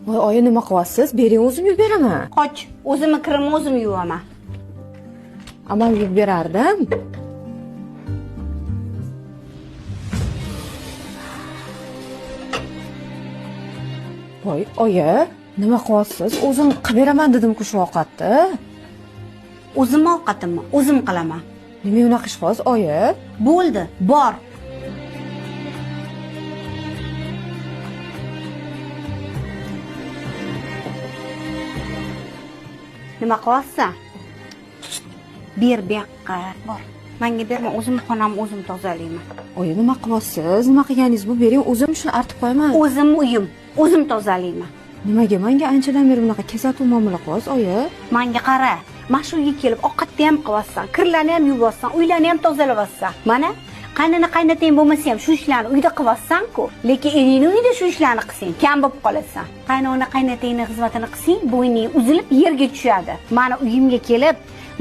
Voy, oyi nima qilyapsiz? Bering, o'zim yuvib beraman. Qoch, o'zimni kirimni o'zim yuvaman. Amal yuvib berardim. Voy, oyi, nima qilyapsiz? O'zim qilib beraman dedim-ku shu ovqatni. O'zimni ovqatimni o'zim qilaman. Nima unaqa ish qilyapsiz, oyi? Bo'ldi, bor. Nima qilyapsan? Ber bu yoqqa, bor. Menga berma, o'zim xonamni o'zim tozalayman. Oyi, nima qilyapsiz? Nima qilganingiz bu? Bering, o'zim shuni artib qo'yaman. O'zim uyim, o'zim tozalayman. Nimaga menga anchadan beri bunaqa kesatuv muomala qilyapsiz, oyi? Menga qara. Mana shu uyga kelib ovqatni ham qilyapsan, kirlarni ham yuvyapsan, uylarni ham tozalayapsan. Mana qaynona qaynotang bo'lmasa ham shu ishlarni uyda qilyapsan-ku. Lekin eringni uyda shu ishlarni qilsang, kam bo'lib qolasan. Qaynona qaynotangning xizmatini qilsang, bo'yning uzilib yerga tushadi. Mana uyimga kelib,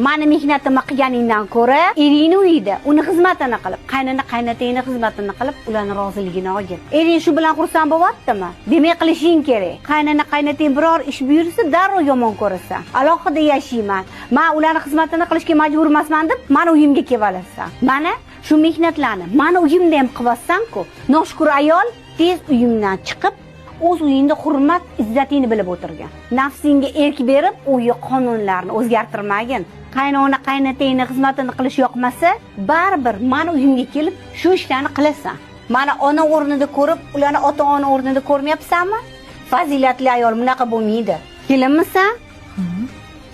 meni mehnatimni qilganingdan ko'ra, eringni uyida uni xizmatini qilib, qaynona qaynotangning xizmatini qilib, ularning roziligini olgin. Ering shu bilan xursand bo'lyaptimi? Demak qilishing kerak. Qaynona qaynotang biror ish buyursa, darrov yomon ko'rasan. Alohida yashayman. Men ularning xizmatini qilishga majbur emasman deb, meni uyimga kelib olasan. Mana shu mehnatlarni meni uyimda ham qilyapsan-ku. Noshkur ayol tez uyimdan chiqib, o'z uyingda hurmat, izzatingni bilib o'tirgan. Nafsingga erk berib, uy qonunlarini o'zgartirmagin. Qaynona qaynotangning xizmatini qilish yoqmasa, baribir meni uyimga kelib shu ishlarni qilasan. Mana ona o'rnida ko'rib, ularni ota-ona o'rnida ko'rmayapsanmi? Fazilatli ayol bunaqa bo'lmaydi. Kelinmisan?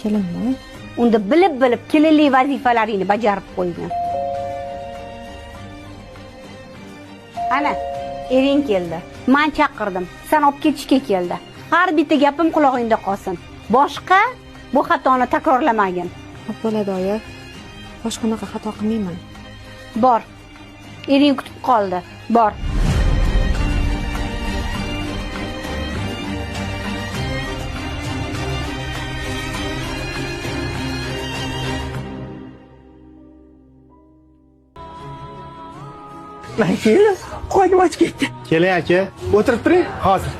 Kelinman. Unda bilib kelinlik vazifalaringni bajarib qo'ygin. Ana, ering keldi. Men chaqirdim. Sen olib ketishga keldi. Har bitta gapim quloqingda qolsin. Boshqa bu xatoni takrorlamagin. Xo'p bo'ladi, oyi. Boshqanaqa xato qilmayman. Bor. Ering kutib qoldi. Bor. Keling, qo'ydim ochib ketdi. Keling aka, o'tirib turing, hozir.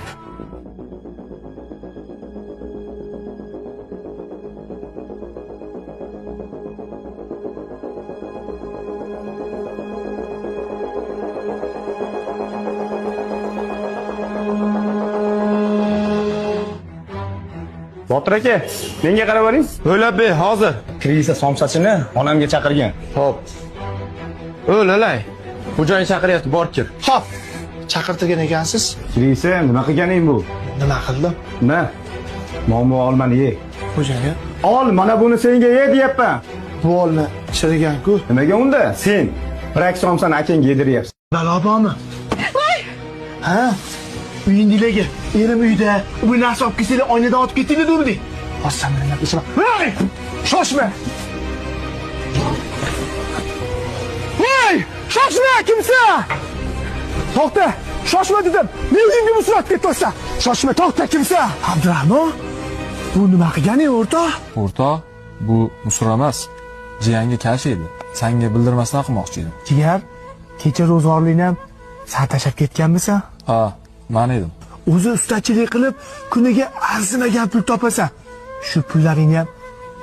Botir aka, menga qarab oling. O'ylab ber, hozir. Kirisa somsasini onamga chaqirgan. Xo'p. O'lalay. Xo'jayin chaqiryapti, bor kir. Xo'p, chaqirtirgan ekansiz. Kirisa, nima qilganing bu? Nima qildim? Nima? Muammo olmani ye. Xo'jayin, Ol, mana buni senga ye deyapman. bu olma chirigan-ku. Nimaga unda? Sen bir somsani akangga yediryapsan. Balo bormi? Ha? Uyingdagi erim uyda. Bu narsa olib kelsanglar oynadan otib ketdinglar debdi. Hozir men nima qilsam? Hey! Shoshma! Hey! Shoshma, kimsan? To'xta! Shoshma dedim. Men uyimga musrat ketibsan. Shoshma, to'xta, kimsan? Abdurahmon. Bu nima qilganing o'rtoq? O'rtoq, bu Nusra emas, jiyanga kash edi. Senga bildirmasdan qilmoqchi edim. Jigar, kecha ro'zg'orlikni ham san tashlab ketganmisan? Ha, men edim. O'zi ustachilik qilib, kuniga arzimagan pul topasan. Shu pullaringni ham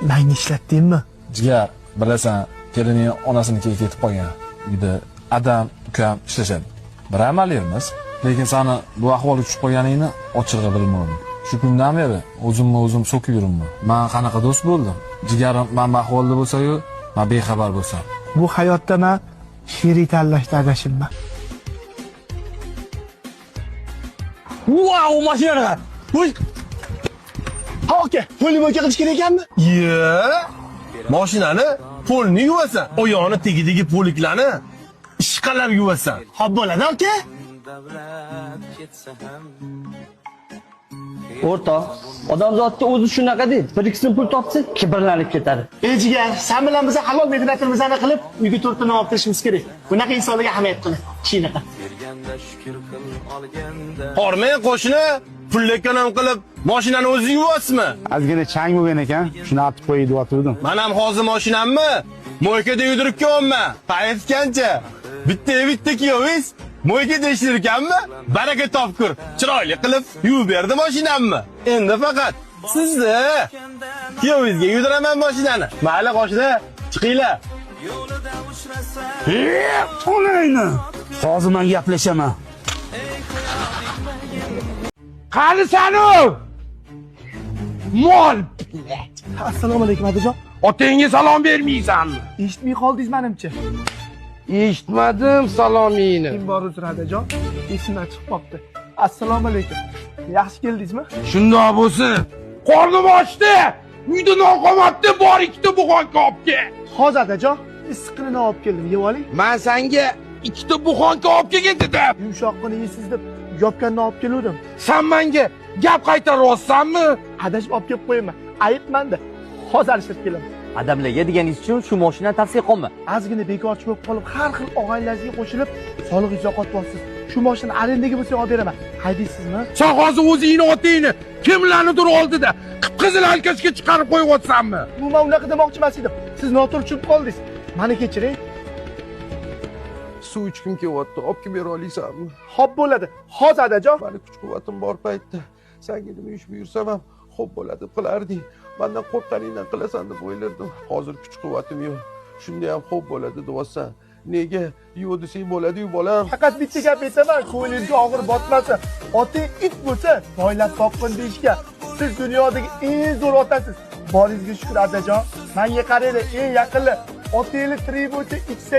menga ishlatdingmi? Jigar, bilasan, kelinining onasinikiga ketib qolgan. Uyda adam, ukam ishlashadi. Bir amaliymiz, lekin seni bu ahvolga tushib qolganingni ochig'i bilmadim. Shu kundan beri o'zim so'kib yuribman. Men qanaqa do'st bo'ldim? Jigarim men bu ahvolda bo'lsa-yu, men bexabar bo'lsam. Bu hayotda men she'riy tanlashda adashibman. Wow, mashina! Voy! Ha, aka, polni bo'ka qilish kerak ekanmi? Mashinani polni yuvasan, oyog'ini tegidagi poliklarni ishqalab yuvasan. Xo'p bo'ladi, aka. O'rtoq, odamzodga o'zi shunaqa deydi. Bir ikki pul topsa, kibrlanib ketadi. Ey jigar, sen bilan biz halol mehnatimizni qilib, uyga to'rtta non olib kelishimiz kerak. Bunaqa insonlarga ahamiyat qilib, kishinaqa. Hormay qo'shni pullikkan ham qilib, mashinani o'zi yuvyapsizmi? Ozgina chang bo'lgan ekan, shuni artib qo'yib deyotgandim. Men ham hozir mashinamni mo'ykada yurib kelyapman. Payt qancha? Bitta kiyovingiz Mo'yga tekshirganmi? Baraka topkur. Chiroyli qilib yuvib berdi mashinamni. Endi faqat sizni kuyovingizga yudiraman mashinani. Mayli qo'shni, chiqinglar. To'layni. Hozir men gaplashaman. Qani sanu? Mol. Assalomu alaykum adajon. Otangga salom bermaysanmi? Eshitmay qoldingiz menimcha. Eshitmadim salomingni. Kim bor uzr adajon? Esimdan chiqib qopti. Assalomu alaykum. Yaxshi keldingizmi? Shundoq bo'lsin. Qornim ochdi. Uyda noqomatda bor ikkita buxonka olib kel. Hozir adajon, issiqini olib keldim, yeb oling. Men senga ikkita buxonka olib kelgan dedim. Yumshoqqina yeysiz deb yopganini olib keluvdim. Sen menga gap qaytaryapsanmi? Adashib olib kelib qo'yaman. Ayb menda. Hozir alishib kelaman. Adamlarga deganingiz uchun shu mashinani tavsiya qilma. Ozgina bekorchi bo'lib qolib, har xil og'aylaringizga qo'shilib, solig'ingizni yo'qotyapsiz. Shu mashina arendaga bo'lsa olib beraman. Haydaysizmi? Sen hozir o'zingni otangni kimlarnidir oldida qip-qizil halkashga chiqarib qo'yapsanmi? Umuman unaqa demoqchi emas edim. Siz noto'g'ri tushunib qoldingiz. Meni kechiring. Suv ichkim kelyapti. Olib kelib bera olaysanmi? Xo'p bo'ladi. Hozir adajon. Mani kuch-quvvatim bor paytda senga nima ish buyursam ham xo'p bo'ladi deb qilarding. Mendan qo'rqqaningdan qilasan deb o'ylardim. Hozir kuch-quvvatim yo'q. Shunda ham xo'p bo'ladi deyapsan. Nega? Yo'q desang bo'ladi-yu bolam. Faqat bitta gap aytaman, ko'nglingizga og'ir botmasin. Oting it bo'lsa, boylab boqqin deyishgan. Siz dunyodagi eng zo'r otasiz. Boringizga shukr adajon. Menga qaranglar, eng yaqinli. Otangiz tirik bo'lsa, ichsa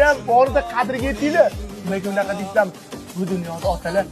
ham borida qadriga yetinglar. Nega unaqa deysam, bu dunyoda otalar